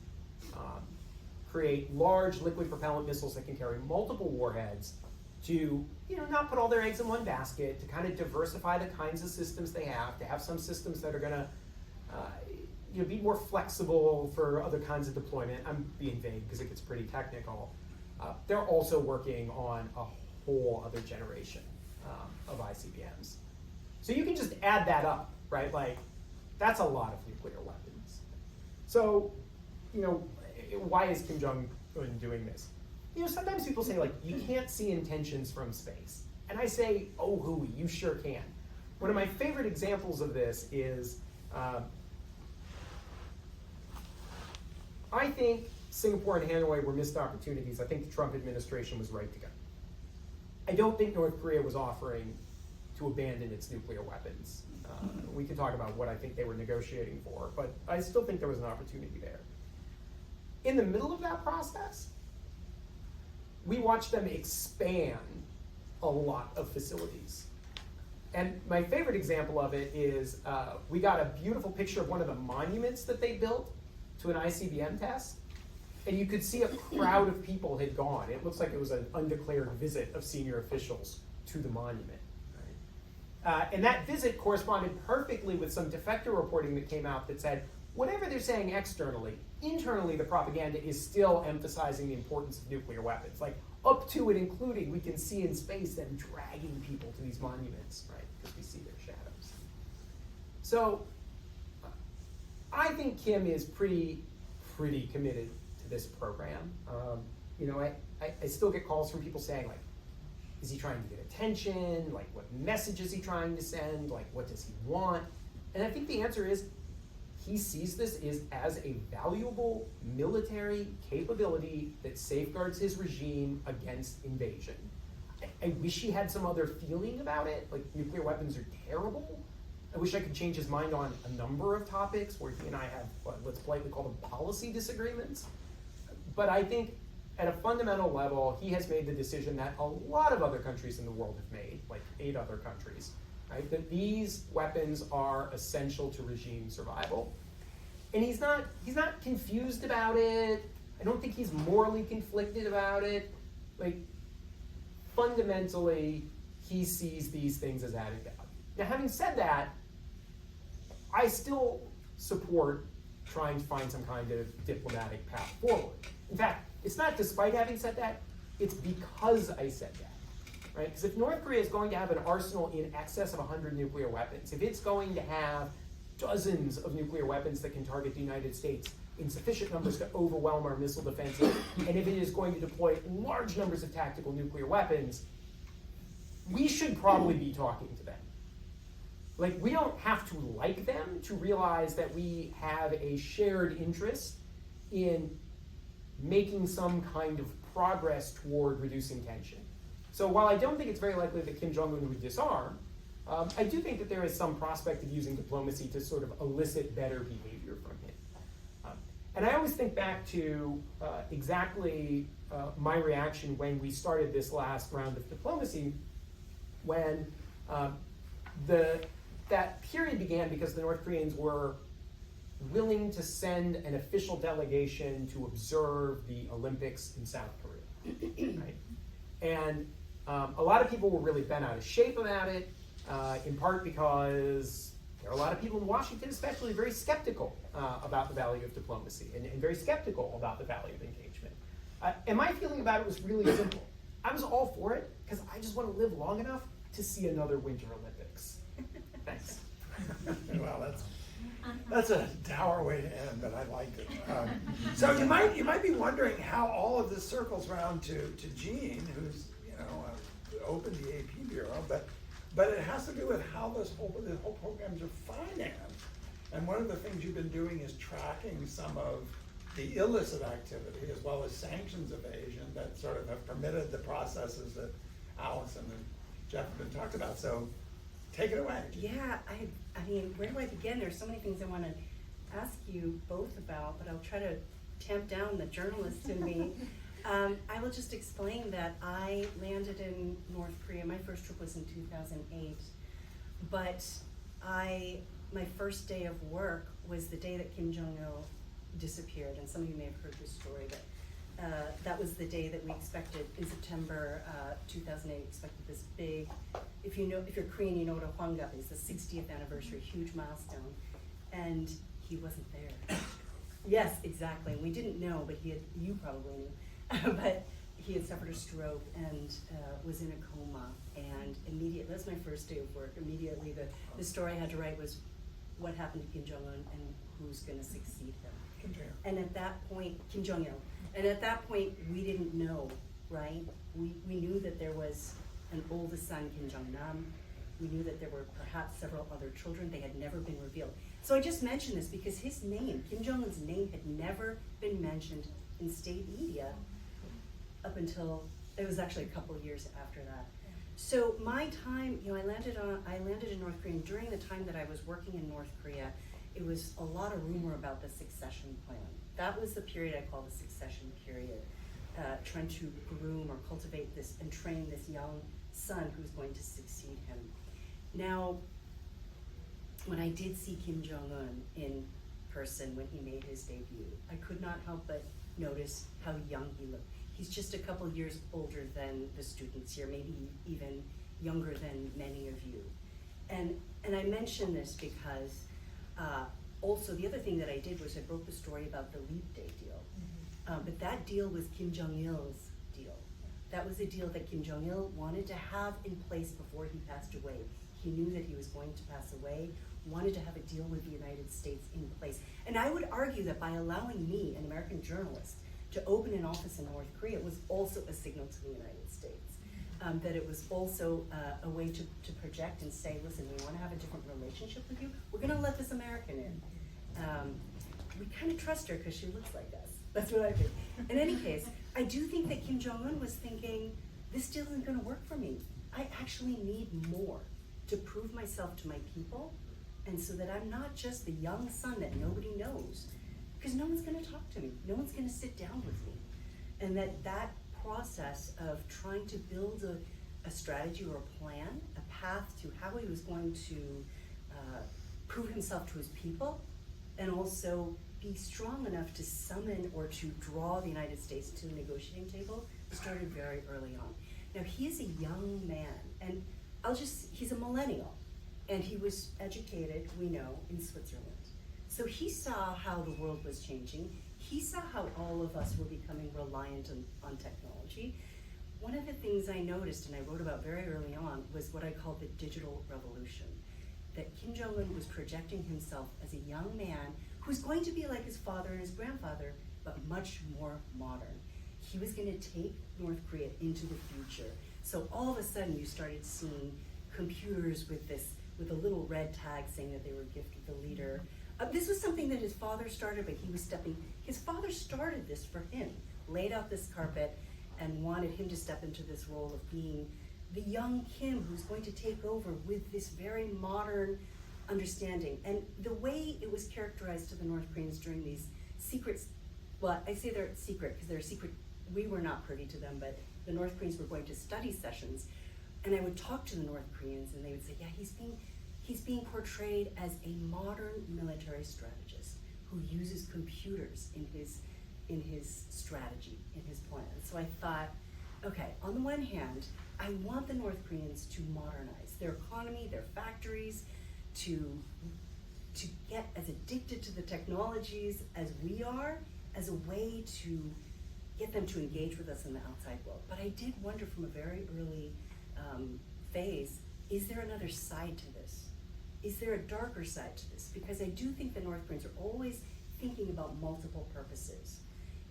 create large liquid propellant missiles that can carry multiple warheads, to not put all their eggs in one basket, to kind of diversify the kinds of systems they have, to have some systems that are going to be more flexible for other kinds of deployment. I'm being vague because it gets pretty technical. They're also working on a whole other generation of ICBMs. So you can just add that up, right? Like, that's a lot of nuclear weapons. So, why is Kim Jong-un doing this? Sometimes people say, like, you can't see intentions from space. And I say, oh, hooey, you sure can. One of my favorite examples of this is, I think Singapore and Hanoi were missed opportunities. I think the Trump administration was right to go. I don't think North Korea was offering to abandon its nuclear weapons. We can talk about what I think they were negotiating for, but I still think there was an opportunity there. In the middle of that process, we watched them expand a lot of facilities. And my favorite example of it is we got a beautiful picture of one of the monuments that they built to an ICBM test, and you could see a crowd of people had gone. It looks like it was an undeclared visit of senior officials to the monument. Right? And that visit corresponded perfectly with some defector reporting that came out that said, whatever they're saying externally, internally the propaganda is still emphasizing the importance of nuclear weapons. Like, up to and including, we can see in space them dragging people to these monuments, right? Because we see their shadows. So, I think Kim is pretty committed to this program. I still get calls from people saying, like, is he trying to get attention? Like, what message is he trying to send? Like, what does he want? And I think the answer is, he sees this as a valuable military capability that safeguards his regime against invasion. I wish he had some other feeling about it, like nuclear weapons are terrible. I wish I could change his mind on a number of topics where he and I have what, let's politely call them policy disagreements. But I think at a fundamental level, he has made the decision that a lot of other countries in the world have made, like 8 other countries, right? That these weapons are essential to regime survival. And he's not confused about it. I don't think he's morally conflicted about it. Like, fundamentally, he sees these things as added value. Now, having said that, I still support trying to find some kind of diplomatic path forward. In fact, it's not despite having said that, it's because I said that. Right? Because if North Korea is going to have an arsenal in excess of 100 nuclear weapons, if it's going to have dozens of nuclear weapons that can target the United States in sufficient numbers to overwhelm our missile defenses, and if it is going to deploy large numbers of tactical nuclear weapons, we should probably be talking to them. Like, we don't have to like them to realize that we have a shared interest in making some kind of progress toward reducing tension. So while I don't think it's very likely that Kim Jong-un would disarm, I do think that there is some prospect of using diplomacy to sort of elicit better behavior from him. And I always think back to exactly my reaction when we started this last round of diplomacy, when that period began because the North Koreans were willing to send an official delegation to observe the Olympics in South Korea, right? And a lot of people were really bent out of shape about it. in part because there are a lot of people in Washington, especially, very skeptical about the value of diplomacy and very skeptical about the value of engagement. And my feeling about it was really simple. I was all for it because I just want to live long enough to see another Winter Olympics. Thanks. Well, that's a dour way to end, but I liked it. So you might be wondering how all of this circles around to Gene, who's opened the AP Bureau, but it has to do with how the whole programs are financed. And one of the things you've been doing is tracking some of the illicit activity as well as sanctions evasion that sort of have permitted the processes that Allison and Jeff have been talking about. So take it away. Yeah, I mean, where do I begin? There's so many things I want to ask you both about, but I'll try to tamp down the journalist in me. I will just explain that I landed in North Korea. My first trip was in 2008, but my first day of work was the day that Kim Jong-il disappeared, and some of you may have heard this story, but that was the day that we expected in September 2008. Expected this big, if you're Korean, you know what a Hwangap is, the 60th anniversary, huge milestone, and he wasn't there. Yes, exactly. We didn't know, but you probably knew, but he had suffered a stroke and was in a coma. And immediately, that's my first day of work. Immediately, the story I had to write was what happened to Kim Jong-un and who's going to succeed him. And at that point, Kim Jong-il. And at that point, we didn't know, right? We knew that there was an oldest son, Kim Jong-nam. We knew that there were perhaps several other children. They had never been revealed. So I just mentioned this because his name, Kim Jong-un's name, had never been mentioned in state media up until, it was actually a couple of years after that. So my time, I landed in North Korea, and during the time that I was working in North Korea, it was a lot of rumor about the succession plan. That was the period I call the succession period, trying to groom or cultivate this and train this young son who's going to succeed him. Now, when I did see Kim Jong-un in person when he made his debut, I could not help but notice how young he looked. He's just a couple years older than the students here, maybe even younger than many of you. And I mention this because also the other thing that I did was I broke the story about the Leap Day deal. But that deal was Kim Jong-il's deal. That was a deal that Kim Jong-il wanted to have in place before he passed away. He knew that he was going to pass away, wanted to have a deal with the United States in place. And I would argue that by allowing me, an American journalist, to open an office in North Korea was also a signal to the United States. That it was also a way to project and say, listen, we want to have a different relationship with you. We're going to let this American in. We kind of trust her because she looks like us. That's what I think. In any case, I do think that Kim Jong-un was thinking, this deal isn't going to work for me. I actually need more to prove myself to my people, and so that I'm not just the young son that nobody knows, because no one's going to talk to me. No one's going to sit down with me. And that process of trying to build a strategy or a plan, a path to how he was going to prove himself to his people, and also be strong enough to summon or to draw the United States to the negotiating table, started very early on. Now, he is a young man, and he's a millennial, and he was educated, we know, in Switzerland. So he saw how the world was changing. He saw how all of us were becoming reliant on technology. One of the things I noticed, and I wrote about very early on, was what I call the digital revolution. That Kim Jong-un was projecting himself as a young man who's going to be like his father and his grandfather, but much more modern. He was going to take North Korea into the future. So all of a sudden you started seeing computers with a little red tag saying that they were gifted the leader. This was something that his father started, but his father started this for him, laid out this carpet and wanted him to step into this role of being the young Kim who's going to take over with this very modern understanding. And the way it was characterized to the North Koreans during these secrets, well, I say they're secret because they're secret, we were not privy to them, but the North Koreans were going to study sessions, and I would talk to the North Koreans and they would say, yeah, he's being portrayed as a modern military strategist who uses computers in his strategy, in his plan. So I thought, okay, on the one hand, I want the North Koreans to modernize their economy, their factories, to get as addicted to the technologies as we are, as a way to get them to engage with us in the outside world. But I did wonder from a very early phase, is there another side to this? Is there a darker side to this? Because I do think the North Koreans are always thinking about multiple purposes.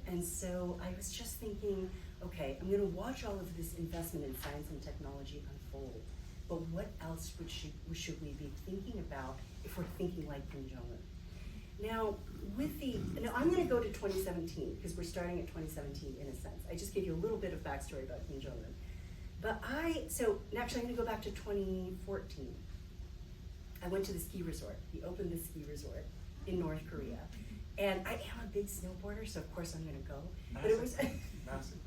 And so I was just thinking, okay, I'm gonna watch all of this investment in science and technology unfold, but what else should we be thinking about if we're thinking like Kim Jong-un? Now, I'm gonna go to 2017, because we're starting at 2017 in a sense. I just gave you a little bit of backstory about Kim Jong-un. But actually I'm gonna go back to 2014. I went to the ski resort. He opened the ski resort in North Korea. And I am a big snowboarder, so of course I'm gonna go. But it was Massive.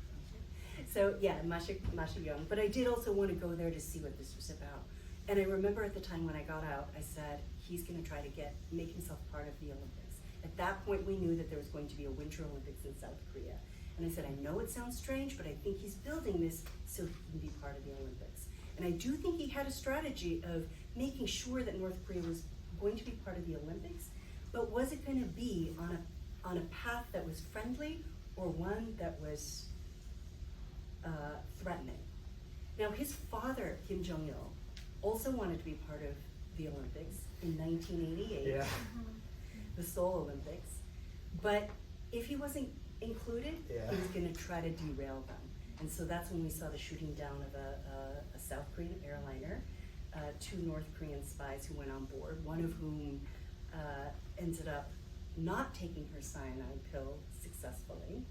so yeah, Masha Young. But I did also want to go there to see what this was about. And I remember at the time when I got out, I said, he's gonna try to make himself part of the Olympics. At that point, we knew that there was going to be a Winter Olympics in South Korea. And I said, I know it sounds strange, but I think he's building this so he can be part of the Olympics. And I do think he had a strategy of making sure that North Korea was going to be part of the Olympics, but was it going to be on a path that was friendly or one that was threatening? Now, his father, Kim Jong-il, also wanted to be part of the Olympics in 1988, Yeah. the Seoul Olympics. But if he wasn't included, Yeah. he was going to try to derail them. And so that's when we saw the shooting down of a South Korean airliner, 2 North Korean spies who went on board, one of whom ended up not taking her cyanide pill successfully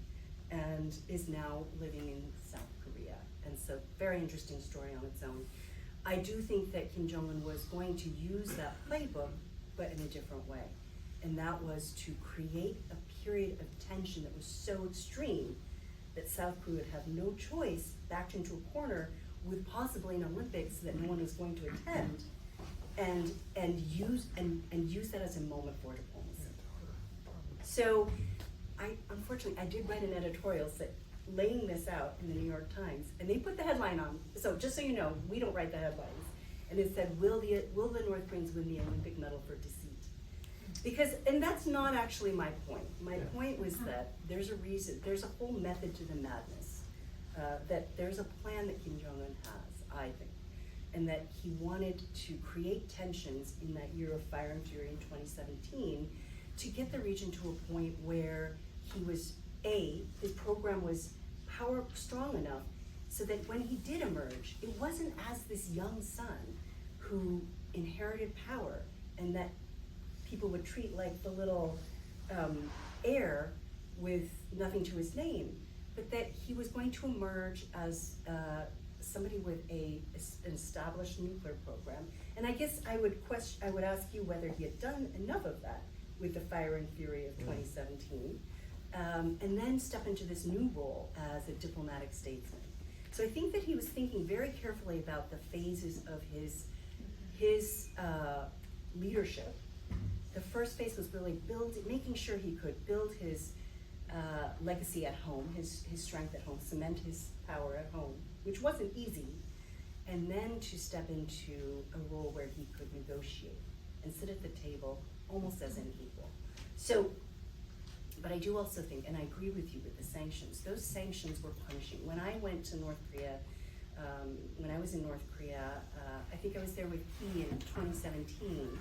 and is now living in South Korea. And so very interesting story on its own. I do think that Kim Jong-un was going to use that playbook, but in a different way. And that was to create a period of tension that was so extreme that South Korea would have no choice, backed into a corner with possibly an Olympics that no one was going to attend, and use that as a moment for diplomacy. So, unfortunately, I did write an editorial laying this out in the New York Times, and they put the headline on. So just so you know, we don't write the headlines, and it said, "Will the North Koreans win the Olympic medal for deceit?" Because, and that's not actually my point. My point was that there's a reason, there's a whole method to the madness, that there's a plan that Kim Jong-un has, I think, and that he wanted to create tensions in that year of fire and fury in 2017 to get the region to a point where he was, his program was strong enough so that when he did emerge, it wasn't as this young son who inherited power and that people would treat like the little heir with nothing to his name, but that he was going to emerge as somebody with an established nuclear program. And I guess I would ask you whether he had done enough of that with the fire and fury of 2017, and then step into this new role as a diplomatic statesman. So I think that he was thinking very carefully about the phases of his leadership. The first phase was really making sure he could build his legacy at home, his strength at home, cement his power at home, which wasn't easy, and then to step into a role where he could negotiate and sit at the table almost as an equal. So, but I do also think, and I agree with you with the sanctions, those sanctions were punishing. When I went to North Korea, when I was in North Korea, I think I was there with Key in 2017,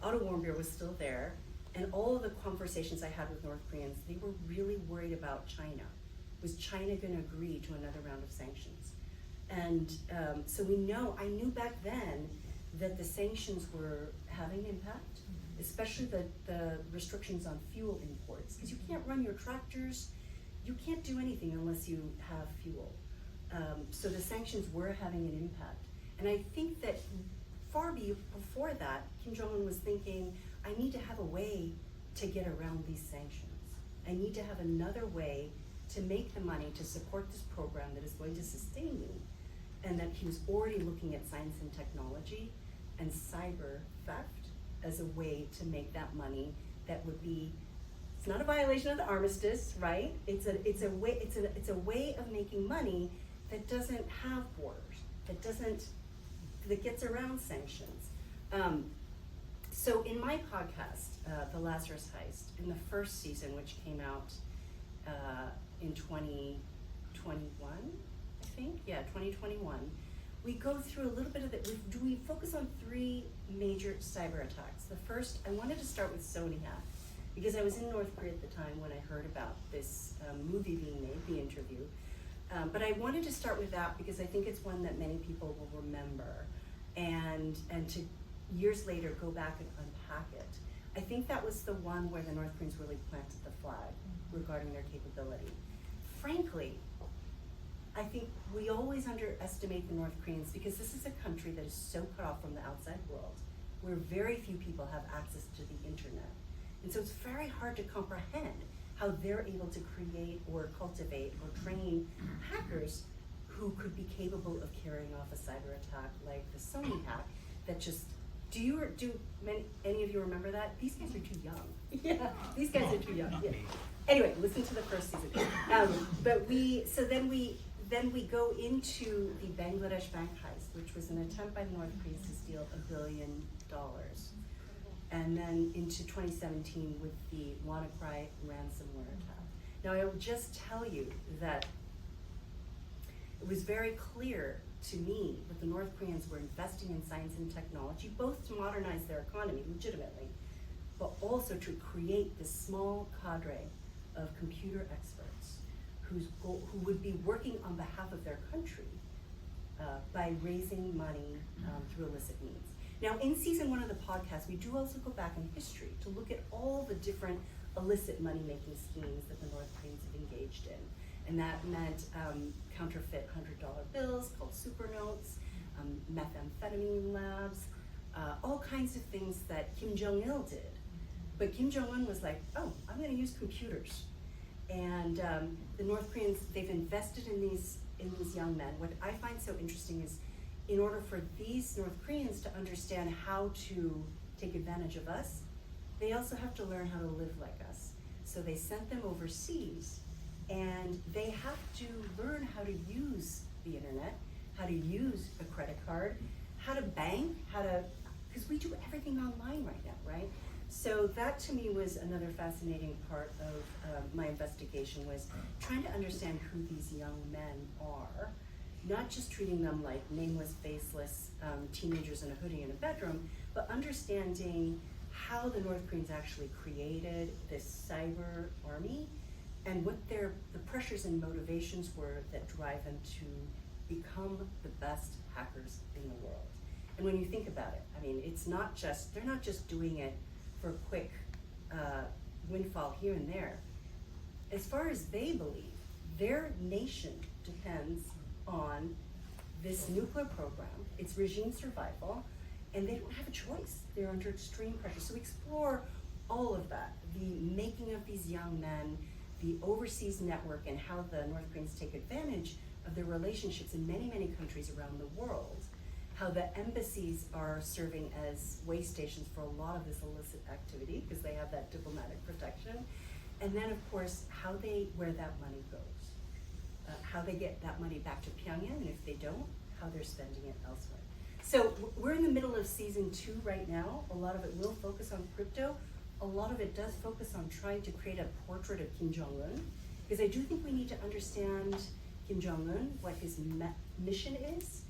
Otto Warmbier was still there, and all of the conversations I had with North Koreans, they were really worried about China. Was China gonna agree to another round of sanctions? And so I knew back then that the sanctions were having impact, especially the restrictions on fuel imports, because you can't run your tractors, you can't do anything unless you have fuel. So the sanctions were having an impact. And I think that far before that, Kim Jong-un was thinking, I need to have a way to get around these sanctions. I need to have another way to make the money to support this program that is going to sustain me. And that he was already looking at science and technology and cyber theft as a way to make that money that would be, it's not a violation of the armistice, right? It's a way of making money that doesn't have borders, that gets around sanctions. So in my podcast, The Lazarus Heist, in the first season, which came out in 2021, I think, yeah, 2021, we go through a little bit of it. We focus on 3 major cyber attacks. The first, I wanted to start with Sony Hack, because I was in North Korea at the time when I heard about this movie being made, The Interview. But I wanted to start with that because I think it's one that many people will remember, and to years later go back and unpack it. I think that was the one where the North Koreans really planted the flag regarding their capability. Frankly, I think we always underestimate the North Koreans because this is a country that is so cut off from the outside world, where very few people have access to the internet. And so it's very hard to comprehend how they're able to create or cultivate or train hackers who could be capable of carrying off a cyber attack like the Sony hack that just, any of you remember that? These guys are too young. Yeah, these guys are too young. Yeah. Anyway, listen to the first season. Then we go into the Bangladesh bank heist, which was an attempt by the North Koreans to steal $1 billion. And then into 2017 with the WannaCry ransomware attack. Now I will just tell you that it was very clear to me that the North Koreans were investing in science and technology, both to modernize their economy legitimately, but also to create this small cadre of computer experts who would be working on behalf of their country by raising money through illicit means. Now, in season 1 of the podcast, we do also go back in history to look at all the different illicit money-making schemes that the North Koreans have engaged in. And that meant counterfeit $100 bills called super notes, methamphetamine labs, all kinds of things that Kim Jong-il did. But Kim Jong-un was like, oh, I'm gonna use computers. And the North Koreans, they've invested in these young men. What I find so interesting is, in order for these North Koreans to understand how to take advantage of us, they also have to learn how to live like us. So they sent them overseas, and they have to learn how to use the internet, how to use a credit card, how to bank, because we do everything online right now, right? So that to me was another fascinating part of my investigation, was trying to understand who these young men are, not just treating them like nameless, faceless teenagers in a hoodie in a bedroom, but understanding how the North Koreans actually created this cyber army and what the pressures and motivations were that drive them to become the best hackers in the world. And when you think about it, I mean, they're not just doing it for a quick windfall here and there. As far as they believe, their nation depends on this nuclear program, its regime survival, and they don't have a choice. They're under extreme pressure. So we explore all of that, the making of these young men, the overseas network, and how the North Koreans take advantage of their relationships in many, many countries around the world, how the embassies are serving as way stations for a lot of this illicit activity because they have that diplomatic protection, and then of course where that money goes. How they get that money back to Pyongyang, and if they don't, how they're spending it elsewhere. So we're in the middle of season 2 right now. A lot of it will focus on crypto. A lot of it does focus on trying to create a portrait of Kim Jong-un, because I do think we need to understand Kim Jong-un, what his mission is,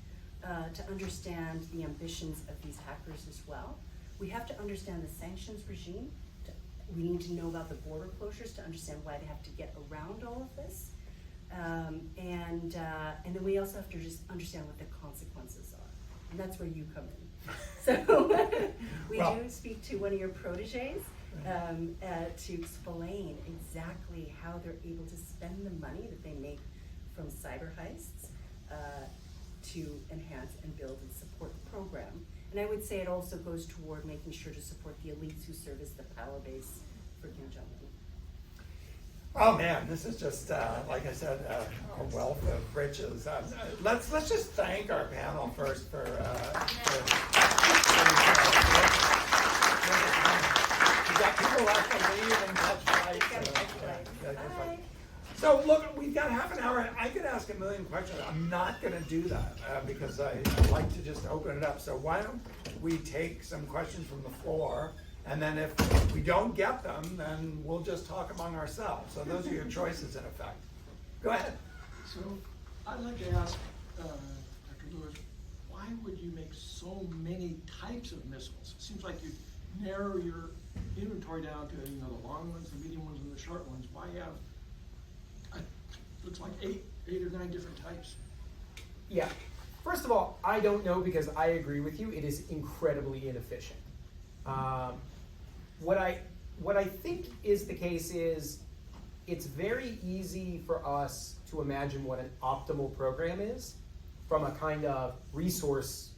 to understand the ambitions of these hackers as well. We have to understand the sanctions regime. We need to know about the border closures to understand why they have to get around all of this. And then we also have to just understand what the consequences are. And that's where you come in. So we do speak to one of your proteges to explain exactly how they're able to spend the money that they make from cyber heists to enhance and build and support the program. And I would say it also goes toward making sure to support the elites who serve as the power base for Kim Jong-un. Oh man, this is just like I said, a wealth of riches. Let's just thank our panel first for we got people left to leave and touch lights. Bye. So look, we've got half an hour. I could ask a million questions. I'm not going to do that because I like to just open it up. So why don't we take some questions from the floor, and then if we don't get them, then we'll just talk among ourselves. So those are your choices in effect. Go ahead. So I'd like to ask Dr. Lewis, why would you make so many types of missiles? It seems like you narrow your inventory down to the long ones, the medium ones, and the short ones. Why have looks like eight or nine different types? Yeah. First of all, I don't know because I agree with you. It is incredibly inefficient. What I think is the case is it's very easy for us to imagine what an optimal program is from a kind of resource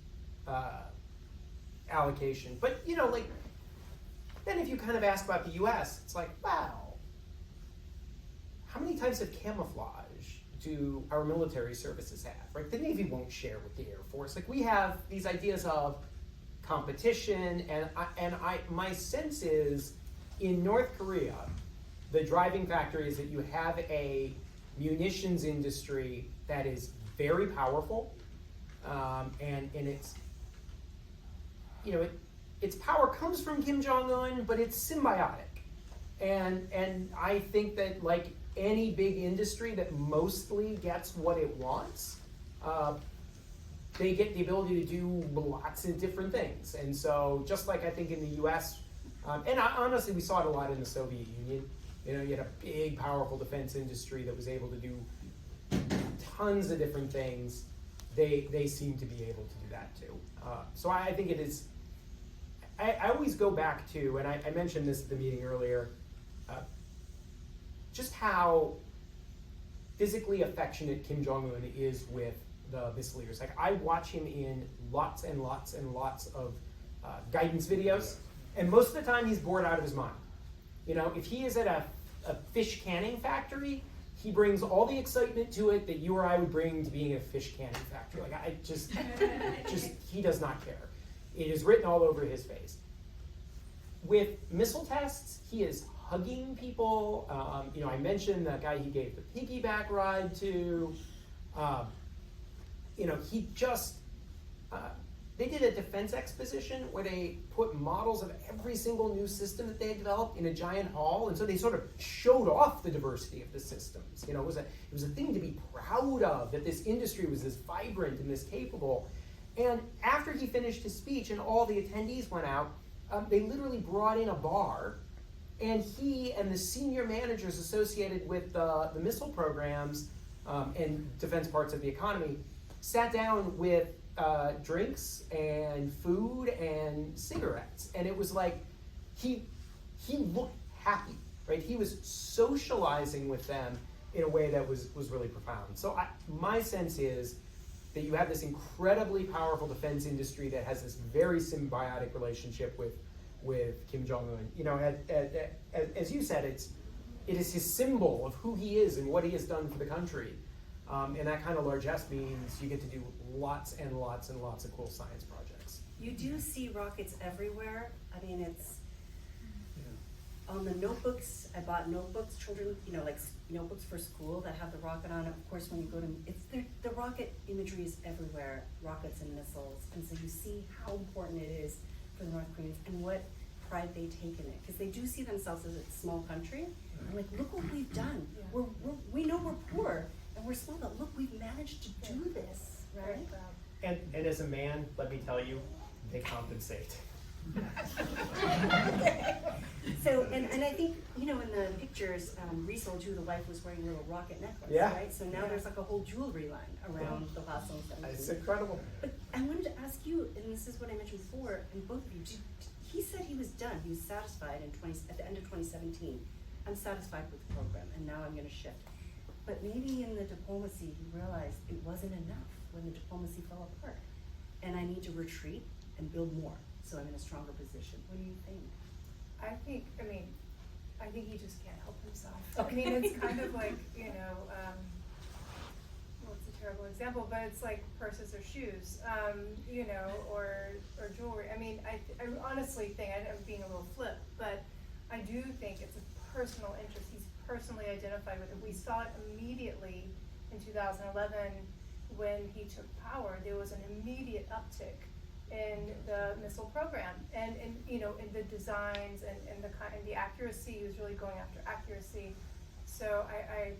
allocation. But then if you kind of ask about the U.S., it's like, wow, how many types of camouflage do our military services have, right? The Navy won't share with the Air Force. Like, we have these ideas of competition, and my sense is in North Korea, the driving factor is that you have a munitions industry that is very powerful, and it's, its power comes from Kim Jong-un, but it's symbiotic. And I think that, like any big industry that mostly gets what it wants, they get the ability to do lots of different things. And so just like I think in the US, honestly, we saw it a lot in the Soviet Union. You had a big, powerful defense industry that was able to do tons of different things. They seem to be able to do that too. So I think it is, I always go back to, and I mentioned this at the meeting earlier, just how physically affectionate Kim Jong-un is with the missileers. Like, I watch him in lots and lots and lots of guidance videos, and most of the time he's bored out of his mind. If he is at a fish canning factory, he brings all the excitement to it that you or I would bring to being at a fish canning factory. Like, he does not care. It is written all over his face. With missile tests, he is hugging people. I mentioned that guy he gave the piggyback ride to. He just, they did a defense exposition where they put models of every single new system that they had developed in a giant hall, and so they sort of showed off the diversity of the systems. It was a thing to be proud of, that this industry was this vibrant and this capable. And after he finished his speech and all the attendees went out, they literally brought in a bar, and he and the senior managers associated with the missile programs and defense parts of the economy sat down with drinks and food and cigarettes. And it was like, he looked happy, right? He was socializing with them in a way that was really profound. So my sense is that you have this incredibly powerful defense industry that has this very symbiotic relationship with Kim Jong-un. As you said, it is his symbol of who he is and what he has done for the country. And that kind of largesse means you get to do lots and lots and lots of cool science projects. You do see rockets everywhere. I mean, it's on the notebooks. I bought notebooks, children, like notebooks for school that have the rocket on it. Of course, when you go to, the rocket imagery is everywhere, rockets and missiles. And so you see how important it is for the North Koreans and what pride they take in it. Because they do see themselves as a small country. And like, look what we've done. Yeah. We know we're poor and we're small, but look, we've managed to do this, right? And as a man, let me tell you, they compensate. So, and I think, in the pictures, Riesel Jew, the wife, was wearing a little rocket necklace, Yeah. right? So now there's like a whole jewelry line around the Hwasong 17. It's incredible. But I wanted to ask you, and this is what I mentioned before, and both of you, he said he was done, he was satisfied at the end of 2017. I'm satisfied with the program, and now I'm gonna shift. But maybe in the diplomacy, he realized it wasn't enough when the diplomacy fell apart. And I need to retreat and build more, so I'm in a stronger position. What do you think? I think he just can't help himself. Okay. It's kind of like, well, it's a terrible example, but it's like purses or shoes, or jewelry. I honestly think, I'm being a little flip, but I do think it's a personal interest. He's personally identified with it. We saw it immediately in 2011 when he took power. There was an immediate uptick in the missile program, and you know, in the designs and the accuracy. He was really going after accuracy. So I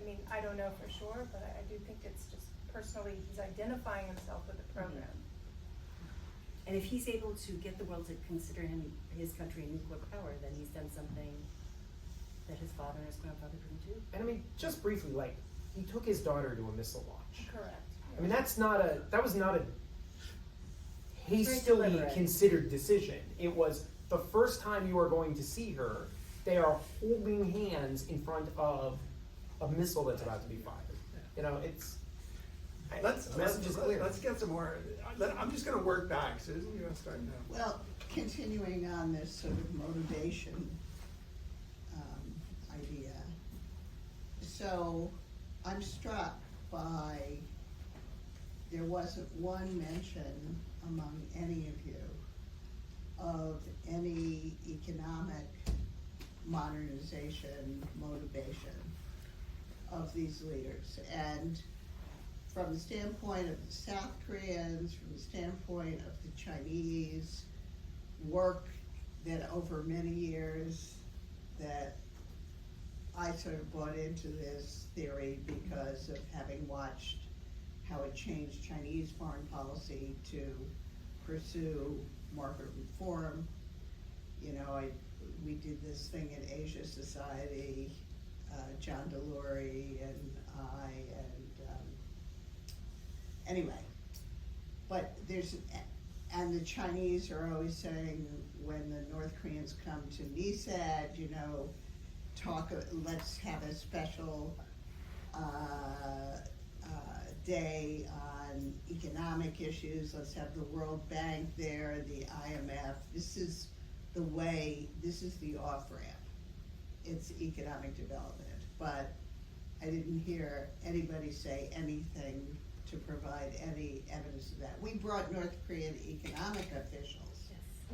mean, I don't know for sure, but I do think it's just personally he's identifying himself with the program. And if he's able to get the world to consider his country a nuclear power, then he's done something that his father and his grandfather couldn't do. And I mean, just briefly, like, he took his daughter to a missile launch. Correct. I mean, that was not a hastily deliberate. considered decision. it was the first time you are going to see her, they are holding hands in front of a missile that's about to be fired. You know, it's, Let's message is clear. let's get some more. I'm just going to work back. Susan, you want to start now? Well, continuing on this sort of motivation idea, so I'm struck by there wasn't one mention among any of you of any economic modernization motivation of these leaders. And from the standpoint of the South Koreans, from the standpoint of the Chinese, work that over many years that I sort of bought into this theory because of having watched how it changed Chinese foreign policy to pursue market reform. You know, we did this thing in Asia Society, John Delury and I, and anyway, but and the Chinese are always saying when the North Koreans come to NESAD, you know, let's have a special day on economic issues. Let's have the World Bank there, the IMF. This is the way, this is the off-ramp. It's economic development. But I didn't hear anybody say anything to provide any evidence of that. We brought North Korean economic officials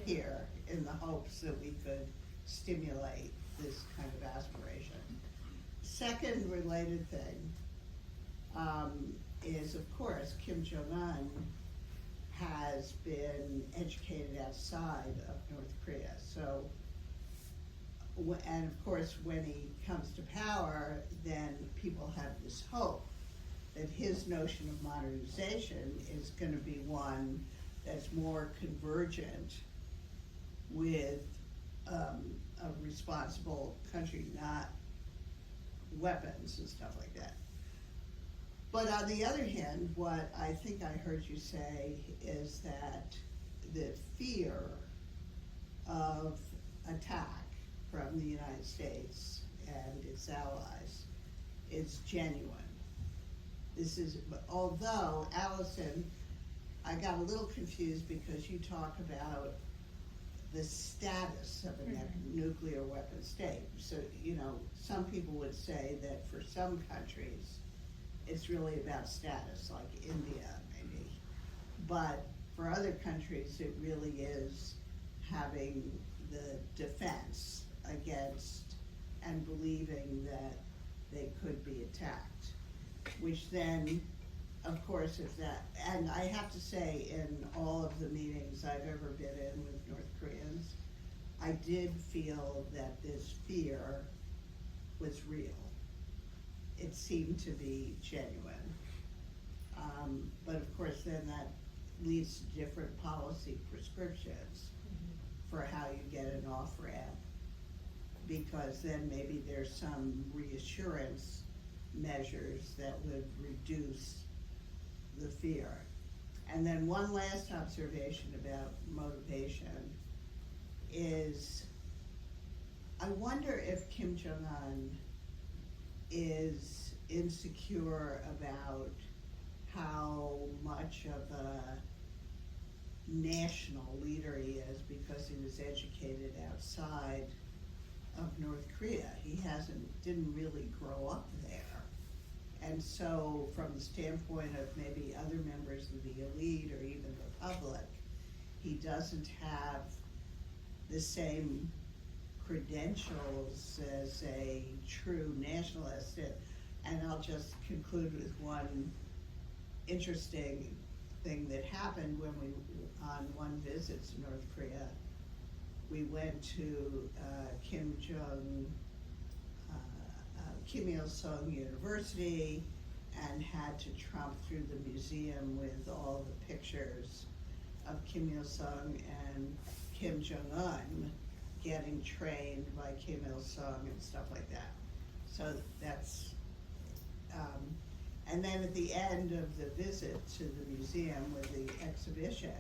here in the hopes that we could stimulate this kind of aspiration. Second related thing is, of course, Kim Jong-un has been educated outside of North Korea. So, and of course, when he comes to power, then people have this hope that his notion of modernization is going to be one that's more convergent with a responsible country, not weapons and stuff like that. But on the other hand, what I think I heard you say is that the fear of attack from the United States and its allies is genuine. This is, although, Allison, I got a little confused because you talk about the status of a nuclear weapon state. So, you know, some people would say that for some countries, it's really about status, like India, maybe. But for other countries, it really is having the defense against and believing that they could be attacked. Which then, of course, if that, and I have to say, in all of the meetings I've ever been in with North Koreans, I did feel that this fear was real. It seemed to be genuine. But of course, then that leads to different policy prescriptions for how you get an off-ramp, because then maybe there's some reassurance measures that would reduce the fear. And then one last observation about motivation is, I wonder if Kim Jong-un is insecure about how much of a national leader he is because he was educated outside of North Korea. He didn't really grow up there. And so from the standpoint of maybe other members of the elite or even the public, he doesn't have the same credentials as a true nationalist. And I'll just conclude with one interesting thing that happened when we, on one visit to North Korea, we went to Kim Il-sung University and had to tromp through the museum with all the pictures of Kim Il-sung and Kim Jong-un getting trained by Kim Il-sung and stuff like that. So that's, and then at the end of the visit to the museum with the exhibition,